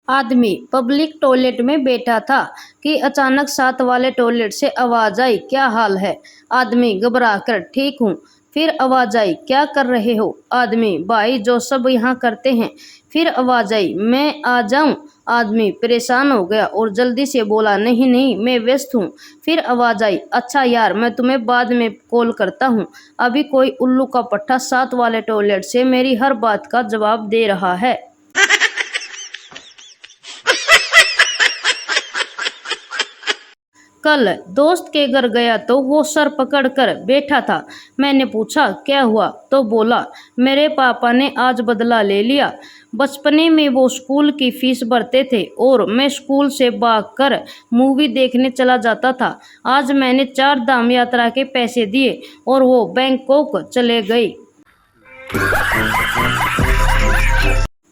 आदमी public toilet में बैठा था कि अचानक साथ वाले टॉयलेट से आवाज आई, क्या हाल है? आदमी घबराकर, ठीक हूँ। फिर आवाज आई, क्या कर रहे हो? आदमी, भाई जो सब यहाँ करते हैं। फिर आवाज आई, मैं आ जाऊं? आदमी परेशान हो गया और जल्दी से बोला, नहीं नहीं मैं व्यस्त हूँ। फिर आवाज आई, अच्छा यार मैं तुम्हें बाद में कॉल करता हूँ। अभी कोई उल्लू का पट्टा साथ वाले टॉयलेट से मेरी हर बात का जवाब दे रहा है। कल दोस्त के घर गया तो वो सर पकड़कर बैठा था। मैंने पूछा, क्या हुआ? तो बोला, मेरे पापा ने आज बदला ले लिया। बचपने में वो स्कूल की फीस भरते थे और मैं स्कूल से भागकर मूवी देखने चला जाता था। आज मैंने 4 धाम यात्रा के पैसे दिए और वो बैंकॉक चले गए।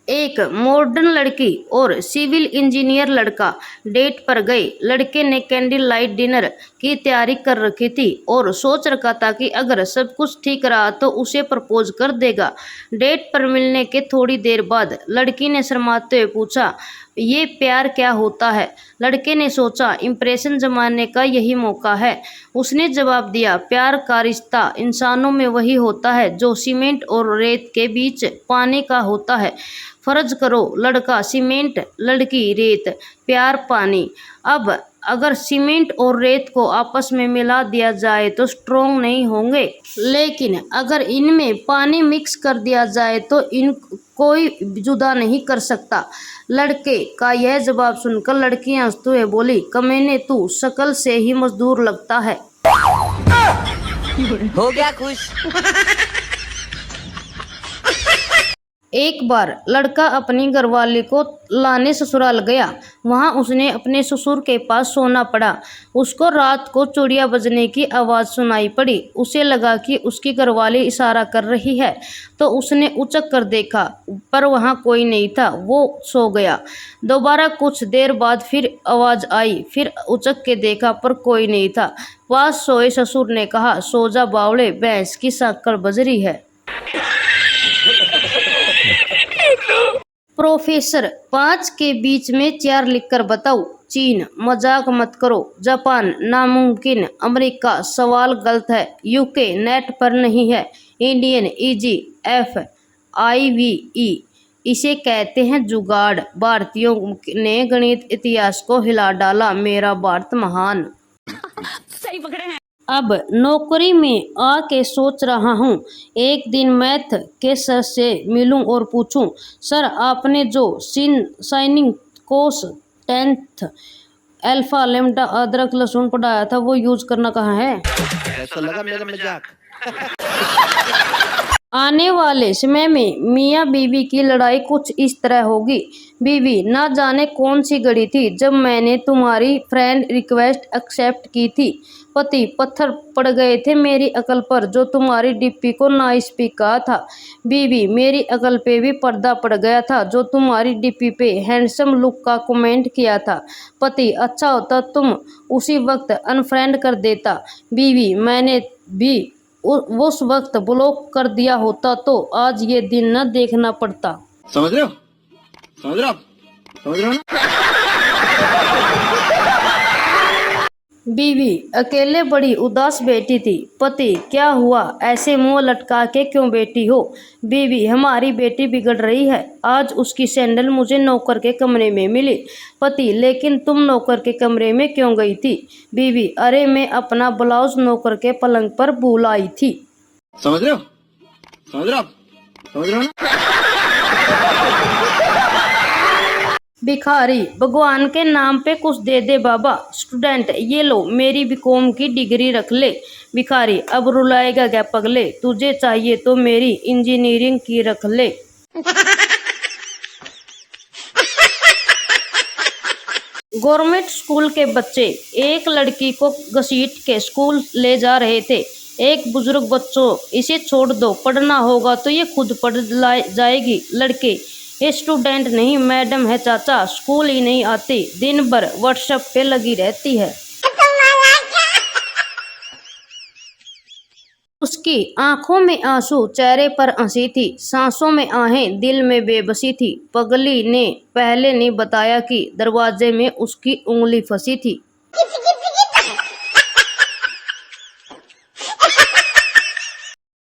एक मॉडर्न लड़की और सिविल इंजीनियर लड़का डेट पर गए। लड़के ने कैंडल लाइट डिनर की तैयारी कर रखी थी और सोच रखा था कि अगर सब कुछ ठीक रहा तो उसे प्रपोज कर देगा। डेट पर मिलने के थोड़ी देर बाद लड़की ने शर्माते हुए पूछा, ये प्यार क्या होता है? लड़के ने सोचा, इंप्रेशन जमाने का यही मौका है। उसने जवाब दिया, प्यार का रिश्ता इंसानों में वही होता है जो सीमेंट और रेत के बीच पानी का होता है। फर्ज करो लड़का सीमेंट, लड़की रेत, प्यार पानी। अब अगर सीमेंट और रेत को आपस में मिला दिया जाए तो स्ट्रोंग नहीं होंगे, लेकिन अगर इनमें पानी मिक्स कर दिया जाए तो इन कोई जुदा नहीं कर सकता। लड़के का यह जवाब सुनकर लड़की हंसते हुए बोली, कमीने तू शक्ल से ही मजदूर लगता है। हो गया खुश। एक बार लड़का अपनी घरवाली को लाने ससुराल गया। वहां उसने अपने ससुर के पास सोना पड़ा। उसको रात को चूड़ियां बजने की आवाज़ सुनाई पड़ी। उसे लगा कि उसकी घरवाली इशारा कर रही है तो उसने उचक कर देखा, पर वहां कोई नहीं था। वो सो गया। दोबारा कुछ देर बाद फिर आवाज़ आई। फिर उचक के देखा पर कोई नहीं था। पास सोए ससुर ने कहा, सो जा बावड़े, भैंस की सांकड़ बज रही है। प्रोफेसर, 5 के बीच में 4 लिखकर बताओ। चीन, मजाक मत करो। जापान, नामुमकिन। अमेरिका, सवाल गलत है। यूके, नेट पर नहीं है। इंडियन, इजी, FIVE, इसे कहते हैं जुगाड़। भारतीयों ने गणित इतिहास को हिला डाला, मेरा भारत महान। सही पकड़े हैं। अब नौकरी में आके सोच रहा हूँ एक दिन मैथ के सर से मिलूं और पूछूं, सर आपने जो साइनिंग कोस 10th अल्फा लेम्डा अदरक लहसुन पढ़ाया था वो यूज करना कहाँ है? कैसा लगा मेरा मजाक? आने वाले समय में मियाँ बीवी की लड़ाई कुछ इस तरह होगी। बीवी, ना जाने कौन सी घड़ी थी जब मैंने तुम्हारी फ्रेंड रिक्वेस्ट एक्सेप्ट की थी। पति, पत्थर पड़ गए थे मेरी अकल पर जो तुम्हारी डीपी को ना स्पीक कहा था। बीवी, मेरी अकल पे भी पर्दा पड़ गया था जो तुम्हारी डीपी पे हैंडसम लुक का कमेंट किया था। पति, अच्छा होता तुम उसी वक्त अनफ्रेंड कर देता। बीवी, मैंने भी उस वक्त ब्लॉक कर दिया होता तो आज ये दिन न देखना पड़ता। समझ रहे हो? समझ रहे हो? समझ रहे हो ना? बीवी, अकेले बड़ी उदास बैठी थी। पति, क्या हुआ, ऐसे मुंह लटका के क्यों बैठी हो? बीवी, हमारी बेटी बिगड़ रही है। आज उसकी सैंडल मुझे नौकर के कमरे में मिली। पति, लेकिन तुम नौकर के कमरे में क्यों गई थी? बीवी, अरे मैं अपना ब्लाउज नौकर के पलंग पर भूल आई थी। समझ रहे हो? समझ रहे हो? समझ रहे हो ना? भिखारी, भगवान के नाम पे कुछ दे दे बाबा। स्टूडेंट, ये लो मेरी बीकॉम की डिग्री रख ले। भिखारी, अब रुलाएगा क्या पगले, तुझे चाहिए तो मेरी इंजीनियरिंग की रख ले। गवर्नमेंट स्कूल के बच्चे एक लड़की को घसीट के स्कूल ले जा रहे थे। एक बुजुर्ग, बच्चों इसे छोड़ दो, पढ़ना होगा तो ये खुद पढ़ जाएगी। लड़के, ये स्टूडेंट नहीं मैडम है चाचा, स्कूल ही नहीं आती, दिन भर व्हाट्सएप पे लगी रहती है। उसकी आंखों में आंसू, चेहरे पर हंसी थी, सांसों में आहें, दिल में बेबसी थी। पगली ने पहले नहीं बताया कि दरवाजे में उसकी उंगली फंसी थी।